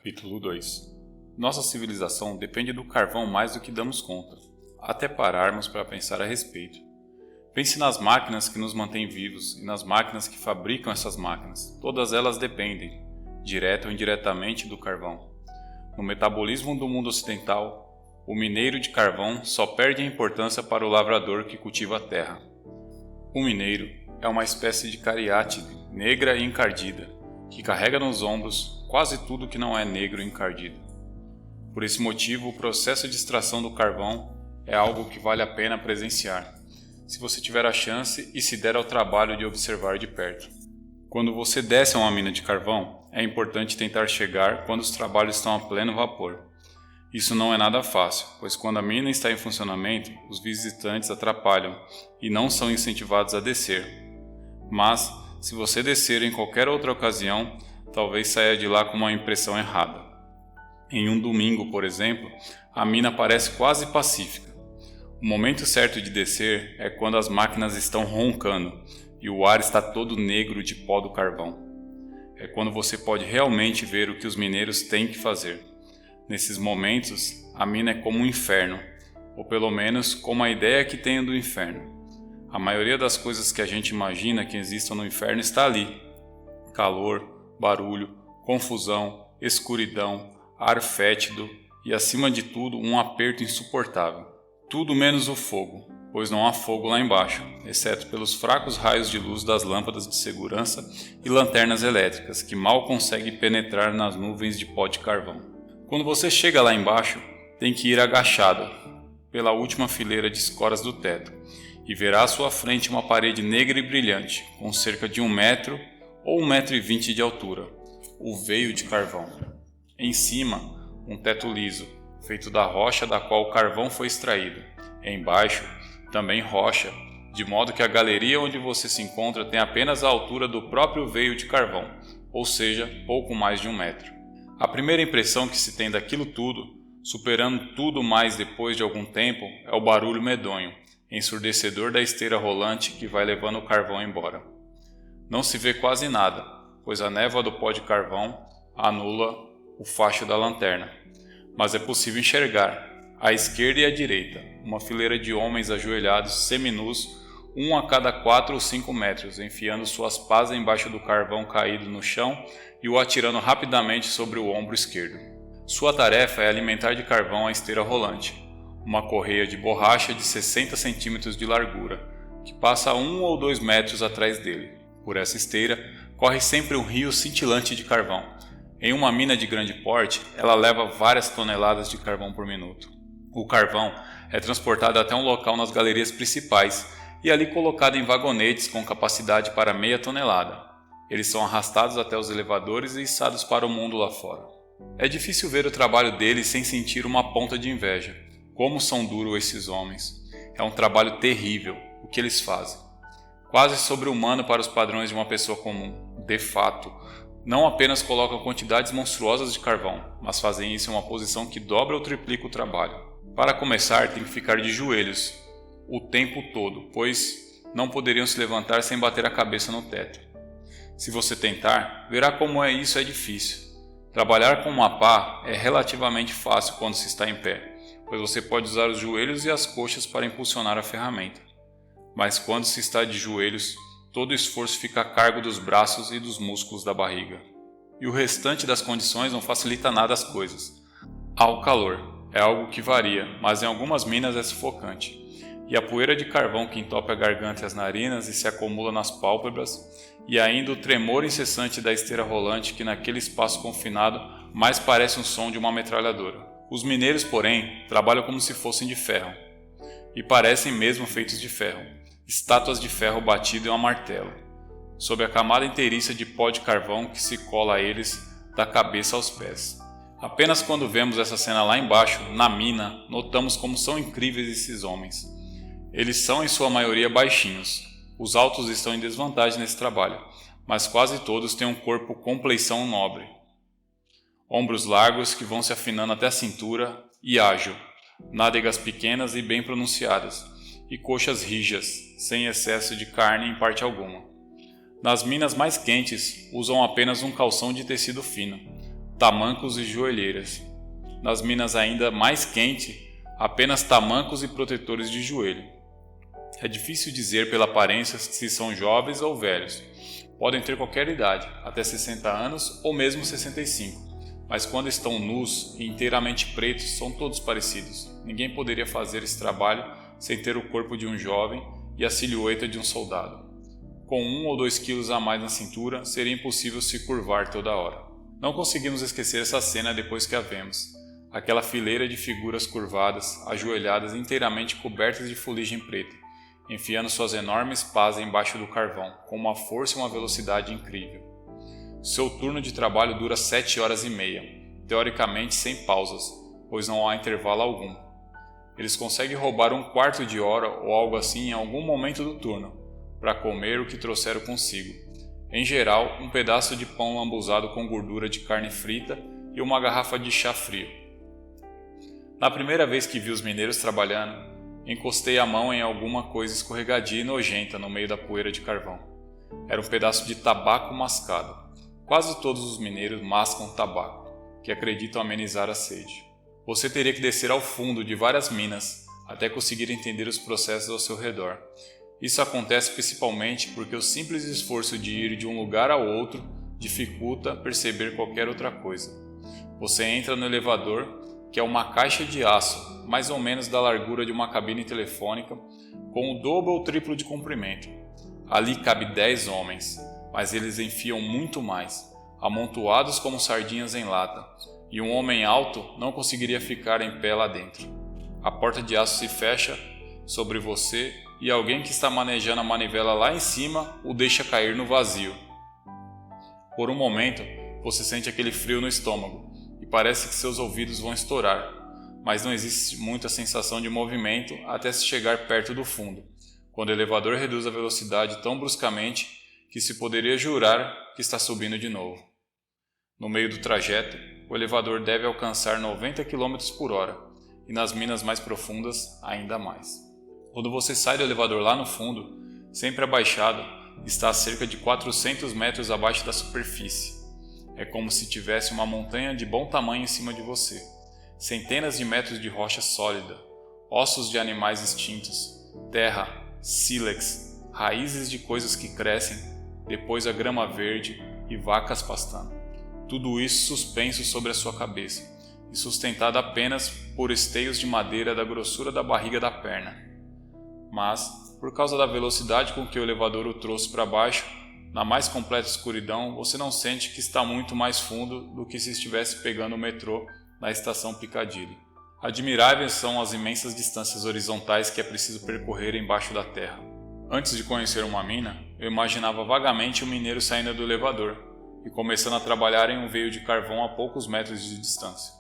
Capítulo 2. Nossa civilização depende do carvão mais do que damos conta, até pararmos para pensar a respeito. Pense nas máquinas que nos mantêm vivos e nas máquinas que fabricam essas máquinas. Todas elas dependem, direta ou indiretamente, do carvão. No metabolismo do mundo ocidental, o mineiro de carvão só perde a importância para o lavrador que cultiva a terra. O mineiro é uma espécie de cariátide, negra e encardida, que carrega nos ombros quase tudo que não é negro e encardido. Por esse motivo, o processo de extração do carvão é algo que vale a pena presenciar, se você tiver a chance e se der ao trabalho de observar de perto. Quando você desce a uma mina de carvão, é importante tentar chegar quando os trabalhos estão a pleno vapor. Isso não é nada fácil, pois quando a mina está em funcionamento, os visitantes atrapalham e não são incentivados a descer. Mas, se você descer em qualquer outra ocasião, talvez saia de lá com uma impressão errada. Em um domingo, por exemplo, a mina parece quase pacífica. O momento certo de descer é quando as máquinas estão roncando e o ar está todo negro de pó do carvão. É quando você pode realmente ver o que os mineiros têm que fazer. Nesses momentos, a mina é como um inferno, ou pelo menos como a ideia que tenho do inferno. A maioria das coisas que a gente imagina que existam no inferno está ali: calor, barulho, confusão, escuridão, ar fétido e, acima de tudo, um aperto insuportável. Tudo menos o fogo, pois não há fogo lá embaixo, exceto pelos fracos raios de luz das lâmpadas de segurança e lanternas elétricas, que mal conseguem penetrar nas nuvens de pó de carvão. Quando você chega lá embaixo, tem que ir agachado pela última fileira de escoras do teto e verá à sua frente uma parede negra e brilhante, com cerca de 1 metro ou 1,20 m de altura, o veio de carvão. Em cima, um teto liso, feito da rocha da qual o carvão foi extraído. Embaixo, também rocha, de modo que a galeria onde você se encontra tem apenas a altura do próprio veio de carvão, ou seja, pouco mais de 1 metro. A primeira impressão que se tem daquilo tudo, superando tudo mais depois de algum tempo, é o barulho medonho, ensurdecedor da esteira rolante que vai levando o carvão embora. Não se vê quase nada, pois a névoa do pó de carvão anula o facho da lanterna. Mas é possível enxergar, à esquerda e à direita, uma fileira de homens ajoelhados seminus, um a cada 4 ou 5 metros, enfiando suas pás embaixo do carvão caído no chão e o atirando rapidamente sobre o ombro esquerdo. Sua tarefa é alimentar de carvão a esteira rolante, uma correia de borracha de 60 centímetros de largura, que passa a 1 ou 2 metros atrás dele. Por essa esteira, corre sempre um rio cintilante de carvão. Em uma mina de grande porte, ela leva várias toneladas de carvão por minuto. O carvão é transportado até um local nas galerias principais e ali colocado em vagonetes com capacidade para meia tonelada. Eles são arrastados até os elevadores e içados para o mundo lá fora. É difícil ver o trabalho deles sem sentir uma ponta de inveja. Como são duros esses homens! É um trabalho terrível o que eles fazem. Quase sobre-humano para os padrões de uma pessoa comum. De fato, não apenas colocam quantidades monstruosas de carvão, mas fazem isso em uma posição que dobra ou triplica o trabalho. Para começar, tem que ficar de joelhos o tempo todo, pois não poderiam se levantar sem bater a cabeça no teto. Se você tentar, verá como isso é difícil. Trabalhar com uma pá é relativamente fácil quando se está em pé, pois você pode usar os joelhos e as coxas para impulsionar a ferramenta. Mas quando se está de joelhos, todo o esforço fica a cargo dos braços e dos músculos da barriga. E o restante das condições não facilita nada as coisas. Há o calor, é algo que varia, mas em algumas minas é sufocante. E a poeira de carvão que entope a garganta e as narinas e se acumula nas pálpebras, e ainda o tremor incessante da esteira rolante que naquele espaço confinado mais parece um som de uma metralhadora. Os mineiros, porém, trabalham como se fossem de ferro, e parecem mesmo feitos de ferro. Estátuas de ferro batido em um martelo, sob a camada inteiriça de pó de carvão que se cola a eles da cabeça aos pés. Apenas quando vemos essa cena lá embaixo, na mina, notamos como são incríveis esses homens. Eles são em sua maioria baixinhos. Os altos estão em desvantagem nesse trabalho, mas quase todos têm um corpo com compleição nobre. Ombros largos que vão se afinando até a cintura e ágil, nádegas pequenas e bem pronunciadas, e coxas rijas, sem excesso de carne em parte alguma. Nas minas mais quentes, usam apenas um calção de tecido fino, tamancos e joelheiras. Nas minas ainda mais quentes, apenas tamancos e protetores de joelho. É difícil dizer pela aparência se são jovens ou velhos. Podem ter qualquer idade, até 60 anos ou mesmo 65, mas quando estão nus e inteiramente pretos, são todos parecidos. Ninguém poderia fazer esse trabalho sem ter o corpo de um jovem e a silhueta de um soldado. Com 1 ou 2 quilos a mais na cintura, seria impossível se curvar toda hora. Não conseguimos esquecer essa cena depois que a vemos. Aquela fileira de figuras curvadas, ajoelhadas inteiramente cobertas de fuligem preta, enfiando suas enormes pás embaixo do carvão, com uma força e uma velocidade incrível. Seu turno de trabalho dura 7 horas e meia, teoricamente sem pausas, pois não há intervalo algum. Eles conseguem roubar 1/4 de hora ou algo assim em algum momento do turno, para comer o que trouxeram consigo. Em geral, um pedaço de pão lambuzado com gordura de carne frita e uma garrafa de chá frio. Na primeira vez que vi os mineiros trabalhando, encostei a mão em alguma coisa escorregadia e nojenta no meio da poeira de carvão. Era um pedaço de tabaco mascado. Quase todos os mineiros mascam tabaco, que acreditam amenizar a sede. Você teria que descer ao fundo de várias minas até conseguir entender os processos ao seu redor. Isso acontece principalmente porque o simples esforço de ir de um lugar ao outro dificulta perceber qualquer outra coisa. Você entra no elevador, que é uma caixa de aço, mais ou menos da largura de uma cabine telefônica, com o dobro ou triplo de comprimento. Ali cabe 10 homens, mas eles enfiam muito mais, amontoados como sardinhas em lata, e um homem alto não conseguiria ficar em pé lá dentro. A porta de aço se fecha sobre você e alguém que está manejando a manivela lá em cima o deixa cair no vazio. Por um momento, você sente aquele frio no estômago e parece que seus ouvidos vão estourar, mas não existe muita sensação de movimento até se chegar perto do fundo, quando o elevador reduz a velocidade tão bruscamente que se poderia jurar que está subindo de novo. No meio do trajeto, o elevador deve alcançar 90 km por hora e nas minas mais profundas ainda mais. Quando você sai do elevador lá no fundo, sempre abaixado, está a cerca de 400 metros abaixo da superfície. É como se tivesse uma montanha de bom tamanho em cima de você. Centenas de metros de rocha sólida, ossos de animais extintos, terra, sílex, raízes de coisas que crescem, depois a grama verde e vacas pastando. Tudo isso suspenso sobre a sua cabeça e sustentado apenas por esteios de madeira da grossura da barriga da perna. Mas, por causa da velocidade com que o elevador o trouxe para baixo, na mais completa escuridão, você não sente que está muito mais fundo do que se estivesse pegando o metrô na estação Piccadilly. Admiráveis são as imensas distâncias horizontais que é preciso percorrer embaixo da terra. Antes de conhecer uma mina, eu imaginava vagamente um mineiro saindo do elevador e começando a trabalhar em um veio de carvão a poucos metros de distância.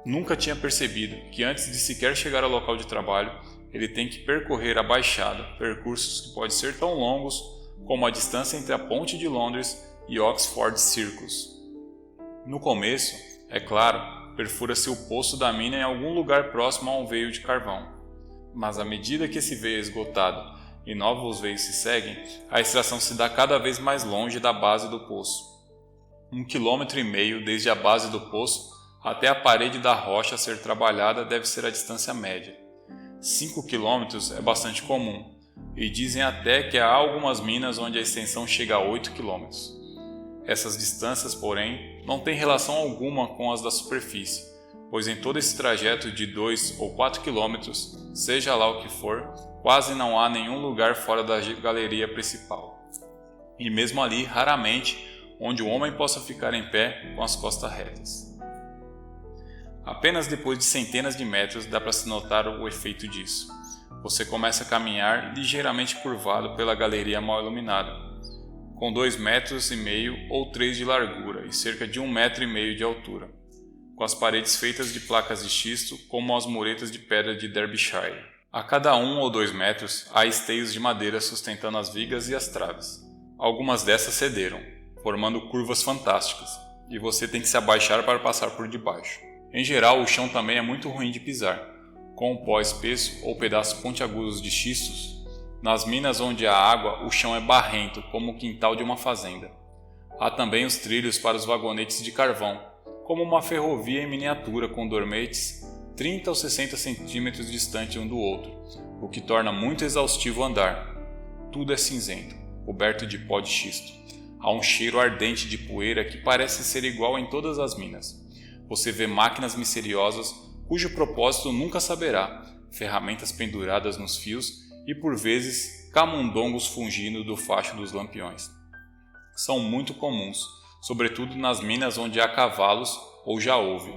Nunca tinha percebido que antes de sequer chegar ao local de trabalho, ele tem que percorrer a baixada, percursos que podem ser tão longos como a distância entre a Ponte de Londres e Oxford Circus. No começo, é claro, perfura-se o poço da mina em algum lugar próximo a um veio de carvão. Mas à medida que esse veio é esgotado e novos veios se seguem, a extração se dá cada vez mais longe da base do poço. 1,5 km desde a base do poço até a parede da rocha a ser trabalhada deve ser a distância média. 5 km é bastante comum, e dizem até que há algumas minas onde a extensão chega a 8 km. Essas distâncias, porém, não têm relação alguma com as da superfície, pois em todo esse trajeto de 2 ou 4 km, seja lá o que for, quase não há nenhum lugar fora da galeria principal. E mesmo ali, raramente, onde o homem possa ficar em pé com as costas retas. Apenas depois de centenas de metros dá para se notar o efeito disso. Você começa a caminhar ligeiramente curvado pela galeria mal iluminada, com 2,5 metros ou 3 de largura e cerca de 1,5 metro de altura, com as paredes feitas de placas de xisto como as muretas de pedra de Derbyshire. A cada 1 ou 2 metros há esteios de madeira sustentando as vigas e as traves. Algumas dessas cederam, formando curvas fantásticas, e você tem que se abaixar para passar por debaixo. Em geral, o chão também é muito ruim de pisar, com o pó espesso ou pedaços pontiagudos de xistos. Nas minas onde há água, o chão é barrento, como o quintal de uma fazenda. Há também os trilhos para os vagonetes de carvão, como uma ferrovia em miniatura com dormetes 30 ou 60 centímetros distante um do outro, o que torna muito exaustivo andar. Tudo é cinzento, coberto de pó de xisto. Há um cheiro ardente de poeira que parece ser igual em todas as minas. Você vê máquinas misteriosas cujo propósito nunca saberá, ferramentas penduradas nos fios e, por vezes, camundongos fungindo do facho dos lampiões. São muito comuns, sobretudo nas minas onde há cavalos ou já houve.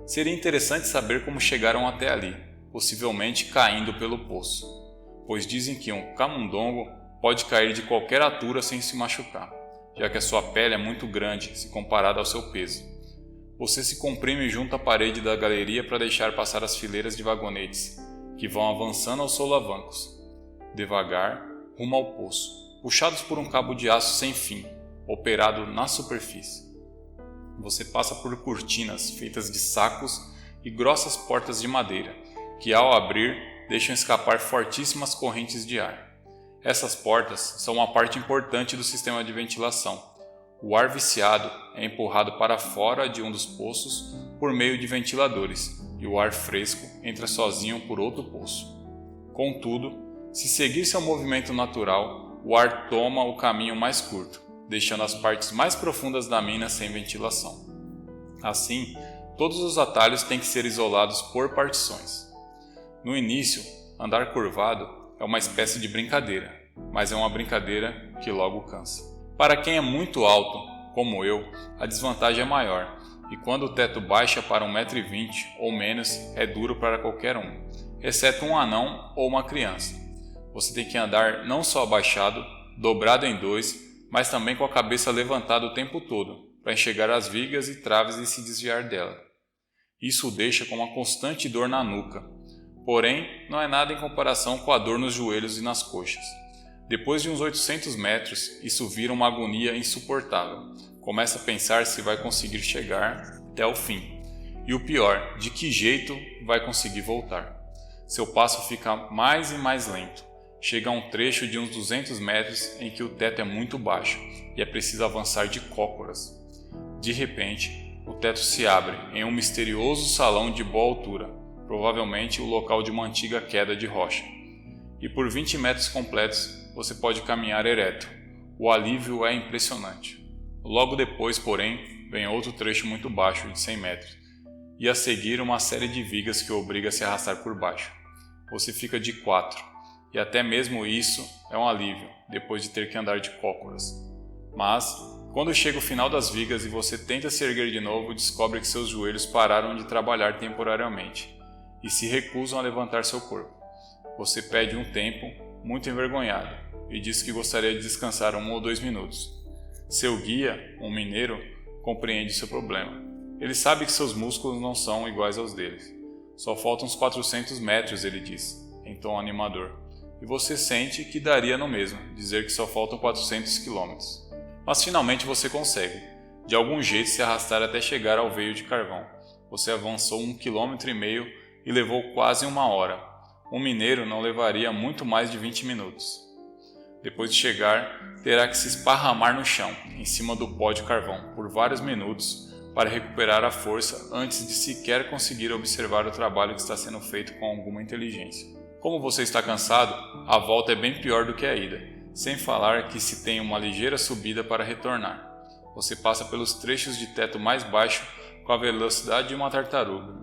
Seria interessante saber como chegaram até ali, possivelmente caindo pelo poço, pois dizem que um camundongo pode cair de qualquer altura sem se machucar, já que a sua pele é muito grande se comparada ao seu peso. Você se comprime junto à parede da galeria para deixar passar as fileiras de vagonetes, que vão avançando aos solavancos, devagar, rumo ao poço, puxados por um cabo de aço sem fim, operado na superfície. Você passa por cortinas feitas de sacos e grossas portas de madeira, que ao abrir deixam escapar fortíssimas correntes de ar. Essas portas são uma parte importante do sistema de ventilação. O ar viciado é empurrado para fora de um dos poços por meio de ventiladores e o ar fresco entra sozinho por outro poço. Contudo, se seguir seu movimento natural, o ar toma o caminho mais curto, deixando as partes mais profundas da mina sem ventilação. Assim, todos os atalhos têm que ser isolados por partições. No início, andar curvado é uma espécie de brincadeira, mas é uma brincadeira que logo cansa. Para quem é muito alto, como eu, a desvantagem é maior, e quando o teto baixa para 1,20 m ou menos, é duro para qualquer um, exceto um anão ou uma criança. Você tem que andar não só abaixado, dobrado em dois, mas também com a cabeça levantada o tempo todo, para enxergar as vigas e traves e se desviar dela. Isso o deixa com uma constante dor na nuca, porém não é nada em comparação com a dor nos joelhos e nas coxas. Depois de uns 800 metros, isso vira uma agonia insuportável. Começa a pensar se vai conseguir chegar até o fim. E o pior, de que jeito vai conseguir voltar. Seu passo fica mais e mais lento. Chega a um trecho de uns 200 metros em que o teto é muito baixo e é preciso avançar de cócoras. De repente, o teto se abre em um misterioso salão de boa altura, provavelmente o local de uma antiga queda de rocha. E por 20 metros completos você pode caminhar ereto. O alívio é impressionante. Logo depois, porém, vem outro trecho muito baixo de 100 metros e a seguir uma série de vigas que o obriga a se arrastar por baixo. Você fica de quatro. E até mesmo isso é um alívio, depois de ter que andar de cócoras. Mas, quando chega o final das vigas e você tenta se erguer de novo, descobre que seus joelhos pararam de trabalhar temporariamente e se recusam a levantar seu corpo. Você pede um tempo, muito envergonhado, e diz que gostaria de descansar 1 ou 2 minutos. Seu guia, um mineiro, compreende seu problema. Ele sabe que seus músculos não são iguais aos deles. Só faltam uns 400 metros, ele diz, em tom animador. E você sente que daria no mesmo, dizer que só faltam 400 quilômetros. Mas finalmente você consegue, de algum jeito, se arrastar até chegar ao veio de carvão. Você avançou 1,5 km e levou quase 1 hora. Um mineiro não levaria muito mais de 20 minutos. Depois de chegar, terá que se esparramar no chão, em cima do pó de carvão, por vários minutos, para recuperar a força antes de sequer conseguir observar o trabalho que está sendo feito com alguma inteligência. Como você está cansado, a volta é bem pior do que a ida, sem falar que se tem uma ligeira subida para retornar. Você passa pelos trechos de teto mais baixo com a velocidade de uma tartaruga,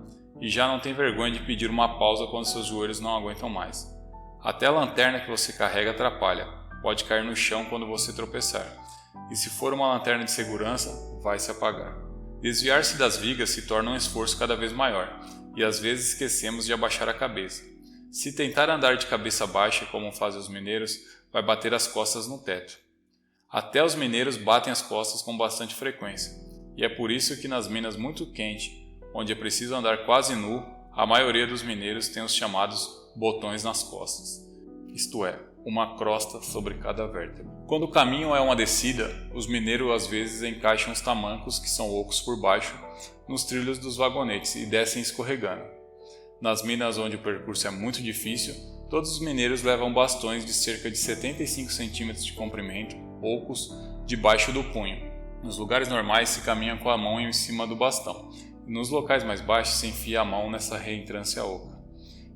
e já não tem vergonha de pedir uma pausa quando seus joelhos não aguentam mais. Até a lanterna que você carrega atrapalha, pode cair no chão quando você tropeçar, e se for uma lanterna de segurança, vai se apagar. Desviar-se das vigas se torna um esforço cada vez maior, e às vezes esquecemos de abaixar a cabeça. Se tentar andar de cabeça baixa, como fazem os mineiros, vai bater as costas no teto. Até os mineiros batem as costas com bastante frequência, e é por isso que nas minas muito quentes, onde é preciso andar quase nu, a maioria dos mineiros tem os chamados botões nas costas, isto é, uma crosta sobre cada vértebra. Quando o caminho é uma descida, os mineiros às vezes encaixam os tamancos, que são ocos por baixo, nos trilhos dos vagonetes e descem escorregando. Nas minas onde o percurso é muito difícil, todos os mineiros levam bastões de cerca de 75 cm de comprimento, ocos, debaixo do punho, Nos lugares normais se caminha com a mão em cima do bastão, e nos locais mais baixos se enfia a mão nessa reentrância oca.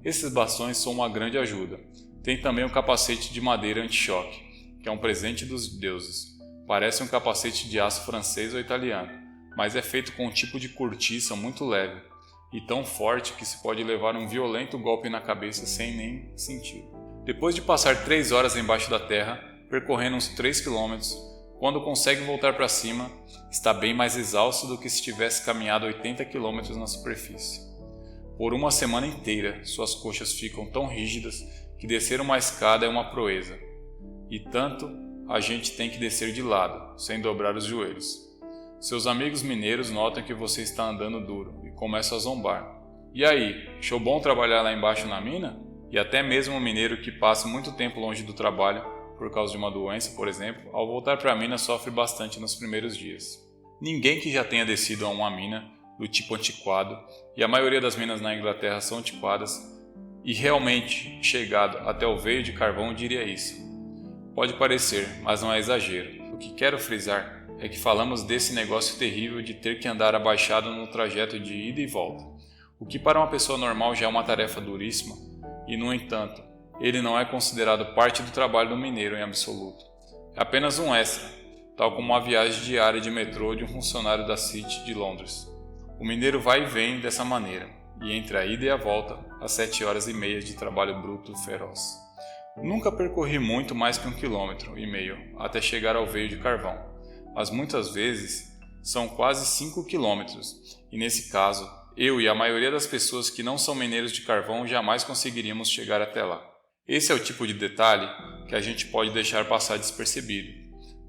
Esses bastões são uma grande ajuda. Tem também um capacete de madeira anti-choque, que é um presente dos deuses. Parece um capacete de aço francês ou italiano, mas é feito com um tipo de cortiça muito leve e tão forte que se pode levar um violento golpe na cabeça sem nem sentir. Depois de passar 3 horas embaixo da terra, percorrendo uns 3 quilômetros, quando consegue voltar para cima, está bem mais exausto do que se tivesse caminhado 80 quilômetros na superfície. Por uma semana inteira, suas coxas ficam tão rígidas que descer uma escada é uma proeza. E tanto, a gente tem que descer de lado, sem dobrar os joelhos. Seus amigos mineiros notam que você está andando duro e começam a zombar. E aí, achou bom trabalhar lá embaixo na mina? E até mesmo um mineiro que passa muito tempo longe do trabalho, por causa de uma doença, por exemplo, ao voltar para a mina sofre bastante nos primeiros dias. Ninguém que já tenha descido a uma mina do tipo antiquado, e a maioria das minas na Inglaterra são antiquadas, e realmente chegado até o veio de carvão diria isso. Pode parecer, mas não é exagero. O que quero frisar é que falamos desse negócio terrível de ter que andar abaixado no trajeto de ida e volta, o que para uma pessoa normal já é uma tarefa duríssima, e no entanto, ele não é considerado parte do trabalho do mineiro em absoluto. É apenas um extra, tal como uma viagem diária de metrô de um funcionário da City de Londres. O mineiro vai e vem dessa maneira, e entre a ida e a volta, às 7 horas e meia de trabalho bruto feroz. Nunca percorri muito mais que 1,5 km até chegar ao veio de carvão, mas muitas vezes são quase 5 km, e nesse caso, eu e a maioria das pessoas que não são mineiros de carvão jamais conseguiríamos chegar até lá. Esse é o tipo de detalhe que a gente pode deixar passar despercebido.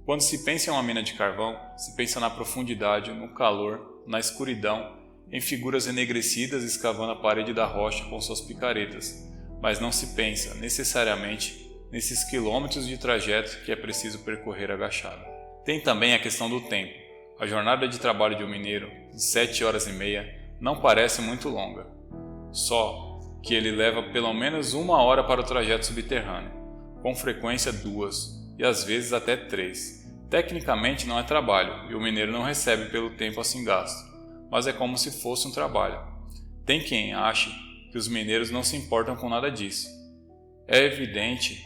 Quando se pensa em uma mina de carvão, se pensa na profundidade, no calor, na escuridão, em figuras enegrecidas escavando a parede da rocha com suas picaretas, mas não se pensa, necessariamente, nesses quilômetros de trajeto que é preciso percorrer agachado. Tem também a questão do tempo. A jornada de trabalho de um mineiro, de 7 horas e meia, não parece muito longa. Só que ele leva pelo menos 1 hora para o trajeto subterrâneo, com frequência 2 e às vezes até 3. Tecnicamente não é trabalho e o mineiro não recebe pelo tempo assim gasto, mas é como se fosse um trabalho. Tem quem ache que os mineiros não se importam com nada disso. É evidente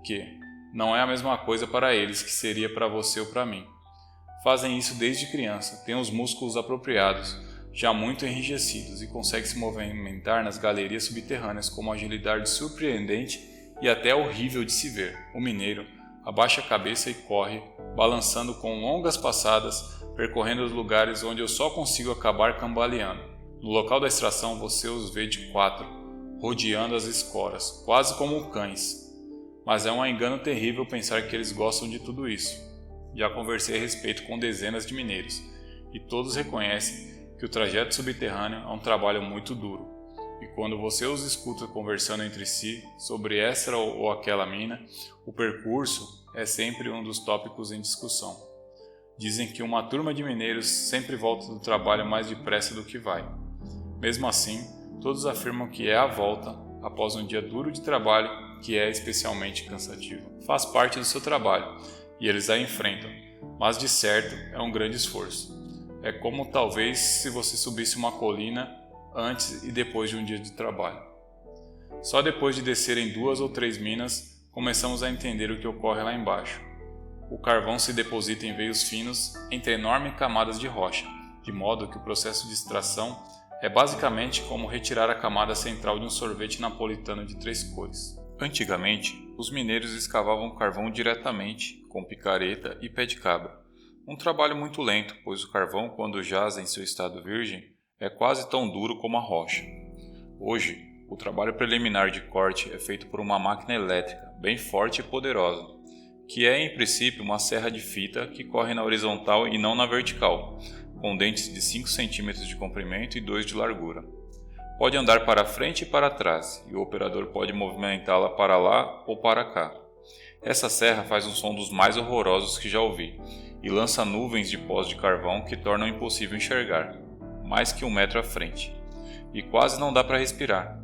que não é a mesma coisa para eles que seria para você ou para mim. Fazem isso desde criança, têm os músculos apropriados, já muito enrijecidos, e conseguem se movimentar nas galerias subterrâneas com uma agilidade surpreendente e até horrível de se ver. O mineiro abaixa a cabeça e corre, balançando com longas passadas, percorrendo os lugares onde eu só consigo acabar cambaleando. No local da extração você os vê de 4, rodeando as escoras, quase como cães. Mas é um engano terrível pensar que eles gostam de tudo isso. Já conversei a respeito com dezenas de mineiros, e todos reconhecem que o trajeto subterrâneo é um trabalho muito duro. E quando você os escuta conversando entre si sobre essa ou aquela mina, o percurso é sempre um dos tópicos em discussão. Dizem que uma turma de mineiros sempre volta do trabalho mais depressa do que vai. Mesmo assim, todos afirmam que é a volta, após um dia duro de trabalho, que é especialmente cansativo. Faz parte do seu trabalho, e eles a enfrentam, mas de certo é um grande esforço. É como talvez se você subisse uma colina antes e depois de um dia de trabalho. Só depois de descer em 2 ou 3 minas, começamos a entender o que ocorre lá embaixo. O carvão se deposita em veios finos entre enormes camadas de rocha, de modo que o processo de extração é basicamente como retirar a camada central de um sorvete napolitano de 3 cores. Antigamente, os mineiros escavavam carvão diretamente, com picareta e pé de cabra. Um trabalho muito lento, pois o carvão, quando jaz em seu estado virgem, é quase tão duro como a rocha. Hoje, o trabalho preliminar de corte é feito por uma máquina elétrica, bem forte e poderosa, que é, em princípio, uma serra de fita que corre na horizontal e não na vertical, com dentes de 5 cm de comprimento e 2 de largura. Pode andar para frente e para trás, e o operador pode movimentá-la para lá ou para cá. Essa serra faz um som dos mais horrorosos que já ouvi, e lança nuvens de pós de carvão que tornam impossível enxergar, mais que 1 metro à frente, e quase não dá para respirar.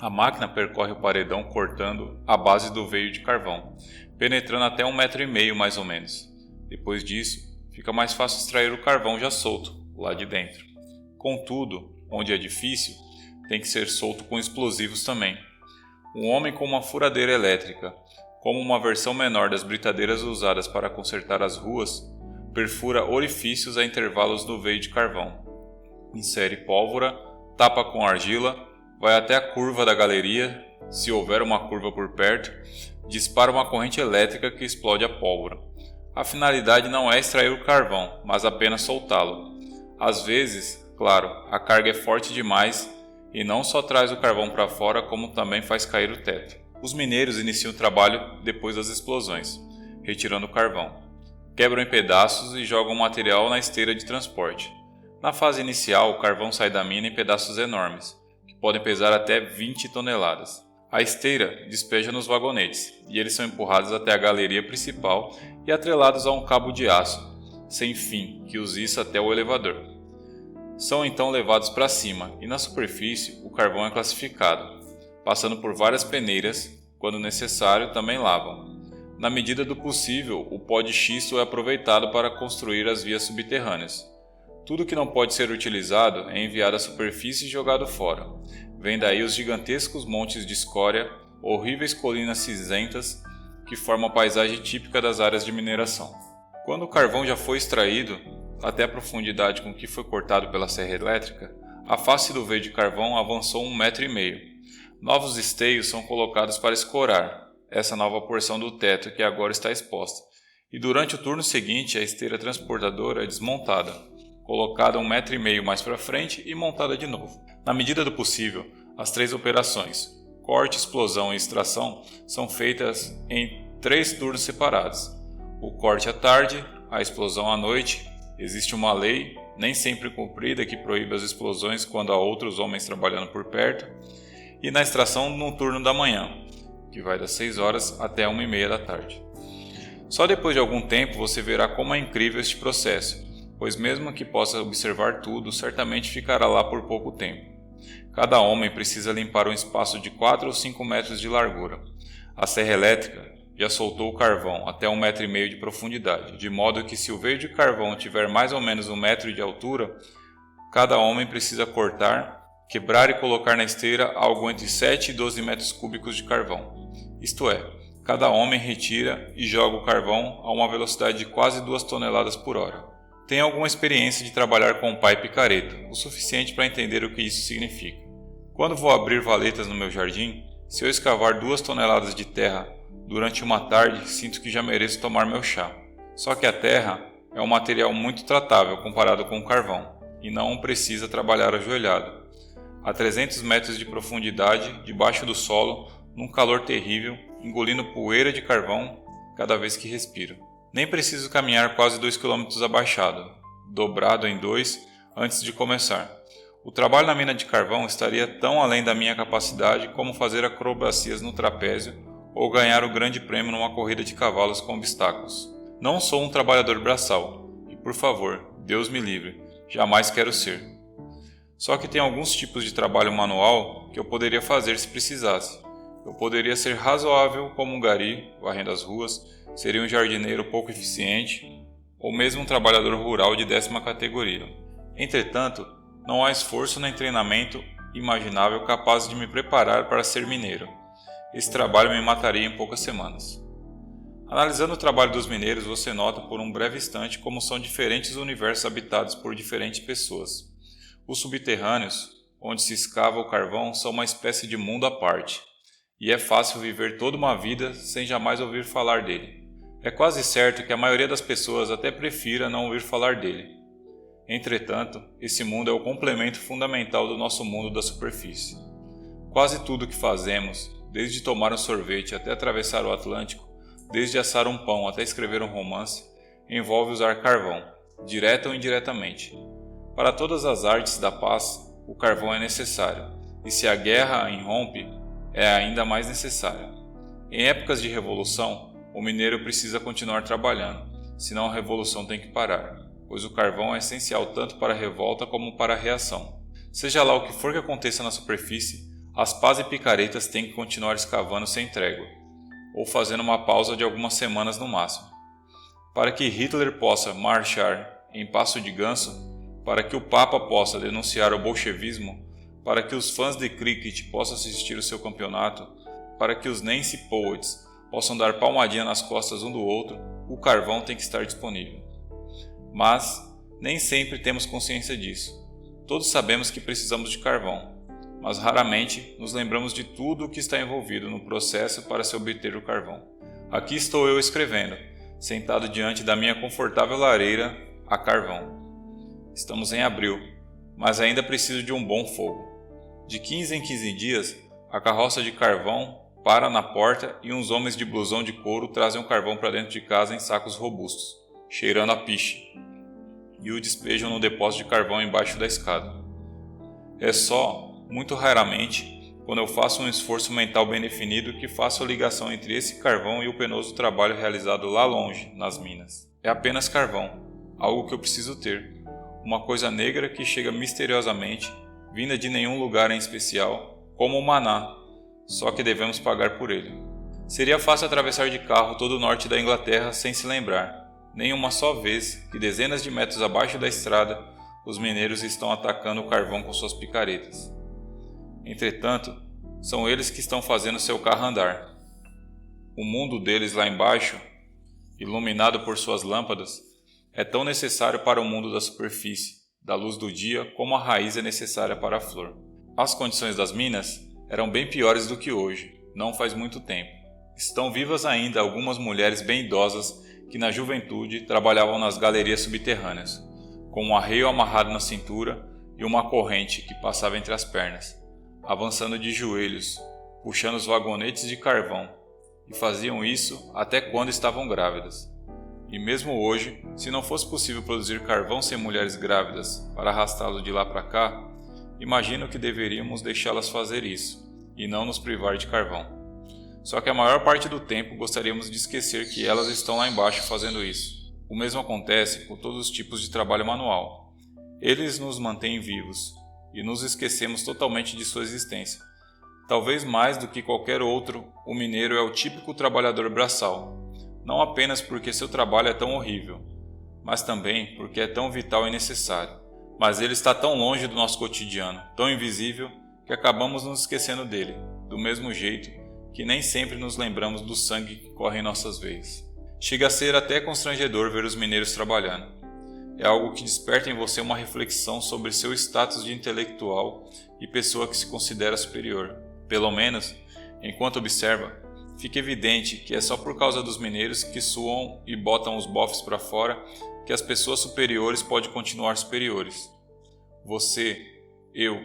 A máquina percorre o paredão cortando a base do veio de carvão, penetrando até 1,5 metro mais ou menos. Depois disso, fica mais fácil extrair o carvão já solto, lá de dentro. Contudo, onde é difícil, tem que ser solto com explosivos também. Um homem com uma furadeira elétrica, como uma versão menor das britadeiras usadas para consertar as ruas, perfura orifícios a intervalos no veio de carvão. Insere pólvora, tapa com argila, vai até a curva da galeria, se houver uma curva por perto, dispara uma corrente elétrica que explode a pólvora. A finalidade não é extrair o carvão, mas apenas soltá-lo. Às vezes, claro, a carga é forte demais e não só traz o carvão para fora, como também faz cair o teto. Os mineiros iniciam o trabalho depois das explosões, retirando o carvão. Quebram em pedaços e jogam o material na esteira de transporte. Na fase inicial, o carvão sai da mina em pedaços enormes, que podem pesar até 20 toneladas. A esteira despeja nos vagonetes, e eles são empurrados até a galeria principal e atrelados a um cabo de aço, sem fim, que os iça até o elevador. São então levados para cima, e na superfície o carvão é classificado, passando por várias peneiras, quando necessário também lavam. Na medida do possível, o pó de xisto é aproveitado para construir as vias subterrâneas. Tudo que não pode ser utilizado é enviado à superfície e jogado fora. Vem daí os gigantescos montes de escória, horríveis colinas cinzentas, que formam a paisagem típica das áreas de mineração. Quando o carvão já foi extraído, até a profundidade com que foi cortado pela serra elétrica, a face do veio de carvão avançou 1,5 m. Novos esteios são colocados para escorar essa nova porção do teto que agora está exposta, e durante o turno seguinte a esteira transportadora é desmontada, colocada 1,5 m mais para frente e montada de novo. Na medida do possível, as 3 operações, corte, explosão e extração, são feitas em 3 turnos separados. O corte à tarde, a explosão à noite. Existe uma lei, nem sempre cumprida, que proíbe as explosões quando há outros homens trabalhando por perto, e na extração no turno da manhã, que vai das 6 horas até 1h30 da tarde. Só depois de algum tempo você verá como é incrível este processo, pois mesmo que possa observar tudo, certamente ficará lá por pouco tempo. Cada homem precisa limpar um espaço de 4 ou 5 metros de largura. A serra elétrica já soltou o carvão até 1,5 m de profundidade, de modo que se o veio de carvão tiver mais ou menos 1 metro de altura, cada homem precisa cortar, quebrar e colocar na esteira algo entre 7 e 12 metros cúbicos de carvão. Isto é, cada homem retira e joga o carvão a uma velocidade de quase 2 toneladas por hora. Tenho alguma experiência de trabalhar com pá e picareta, o suficiente para entender o que isso significa. Quando vou abrir valetas no meu jardim, se eu escavar 2 toneladas de terra durante uma tarde, sinto que já mereço tomar meu chá. Só que a terra é um material muito tratável comparado com o carvão, e não precisa trabalhar ajoelhado. A 300 metros de profundidade, debaixo do solo, num calor terrível, engolindo poeira de carvão cada vez que respiro. Nem preciso caminhar quase 2 km abaixado, dobrado em 2 antes de começar. O trabalho na mina de carvão estaria tão além da minha capacidade como fazer acrobacias no trapézio ou ganhar o grande prêmio numa corrida de cavalos com obstáculos. Não sou um trabalhador braçal, e por favor, Deus me livre, jamais quero ser. Só que tem alguns tipos de trabalho manual que eu poderia fazer se precisasse. Eu poderia ser razoável como um gari, varrendo as ruas, seria um jardineiro pouco eficiente, ou mesmo um trabalhador rural de 10ª categoria. Entretanto, não há esforço nem treinamento imaginável capaz de me preparar para ser mineiro. Esse trabalho me mataria em poucas semanas. Analisando o trabalho dos mineiros, você nota por um breve instante como são diferentes universos habitados por diferentes pessoas. Os subterrâneos, onde se escava o carvão, são uma espécie de mundo à parte, e é fácil viver toda uma vida sem jamais ouvir falar dele. É quase certo que a maioria das pessoas até prefira não ouvir falar dele. Entretanto, esse mundo é o complemento fundamental do nosso mundo da superfície. Quase tudo o que fazemos, desde tomar um sorvete até atravessar o Atlântico, desde assar um pão até escrever um romance, envolve usar carvão, direta ou indiretamente. Para todas as artes da paz, o carvão é necessário, e se a guerra irrompe, é ainda mais necessário. Em épocas de revolução, o mineiro precisa continuar trabalhando, senão a revolução tem que parar, pois o carvão é essencial tanto para a revolta como para a reação. Seja lá o que for que aconteça na superfície, as pás e picaretas têm que continuar escavando sem trégua, ou fazendo uma pausa de algumas semanas no máximo. para que Hitler possa marchar em passo de ganso, para que o Papa possa denunciar o bolchevismo, para que os fãs de cricket possam assistir o seu campeonato, para que os Nancy Poets possam dar palmadinha nas costas um do outro, o carvão tem que estar disponível. Mas nem sempre temos consciência disso. Todos sabemos que precisamos de carvão, mas raramente nos lembramos de tudo o que está envolvido no processo para se obter o carvão. Aqui estou eu escrevendo, sentado diante da minha confortável lareira a carvão. Estamos em abril, mas ainda preciso de um bom fogo. De 15 em 15 dias, a carroça de carvão para na porta e uns homens de blusão de couro trazem o carvão para dentro de casa em sacos robustos, cheirando a piche, e o despejam no depósito de carvão embaixo da escada. É só, muito raramente, quando eu faço um esforço mental bem definido que faço a ligação entre esse carvão e o penoso trabalho realizado lá longe, nas minas. É apenas carvão, algo que eu preciso ter, uma coisa negra que chega misteriosamente, vinda de nenhum lugar em especial, como o maná, só que devemos pagar por ele. Seria fácil atravessar de carro todo o norte da Inglaterra sem se lembrar, nem uma só vez, que dezenas de metros abaixo da estrada, os mineiros estão atacando o carvão com suas picaretas. Entretanto, são eles que estão fazendo seu carro andar. O mundo deles lá embaixo, iluminado por suas lâmpadas, é tão necessário para o mundo da superfície, da luz do dia, como a raiz é necessária para a flor. As condições das minas eram bem piores do que hoje, não faz muito tempo. Estão vivas ainda algumas mulheres bem idosas que na juventude trabalhavam nas galerias subterrâneas, com um arreio amarrado na cintura e uma corrente que passava entre as pernas, avançando de joelhos, puxando os vagonetes de carvão, e faziam isso até quando estavam grávidas. E mesmo hoje, se não fosse possível produzir carvão sem mulheres grávidas para arrastá-lo de lá para cá, imagino que deveríamos deixá-las fazer isso, e não nos privar de carvão. Só que a maior parte do tempo gostaríamos de esquecer que elas estão lá embaixo fazendo isso. O mesmo acontece com todos os tipos de trabalho manual. Eles nos mantêm vivos, e nos esquecemos totalmente de sua existência. Talvez mais do que qualquer outro, o mineiro é o típico trabalhador braçal, não apenas porque seu trabalho é tão horrível, mas também porque é tão vital e necessário. Mas ele está tão longe do nosso cotidiano, tão invisível, que acabamos nos esquecendo dele, do mesmo jeito que nem sempre nos lembramos do sangue que corre em nossas veias. Chega a ser até constrangedor ver os mineiros trabalhando. É algo que desperta em você uma reflexão sobre seu status de intelectual e pessoa que se considera superior. Pelo menos, enquanto observa, fica evidente que é só por causa dos mineiros que suam e botam os bofes para fora que as pessoas superiores podem continuar superiores. Você, eu,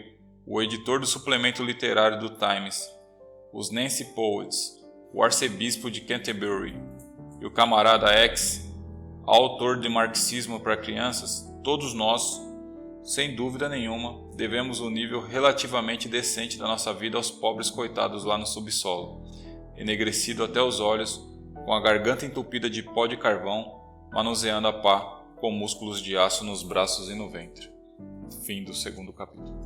o editor do suplemento literário do Times, os Nancy Poets, o arcebispo de Canterbury e o camarada X, autor de Marxismo para Crianças, todos nós, sem dúvida nenhuma, devemos um nível relativamente decente da nossa vida aos pobres coitados lá no subsolo, enegrecido até os olhos, com a garganta entupida de pó de carvão, manuseando a pá com músculos de aço nos braços e no ventre. Fim do 2º capítulo.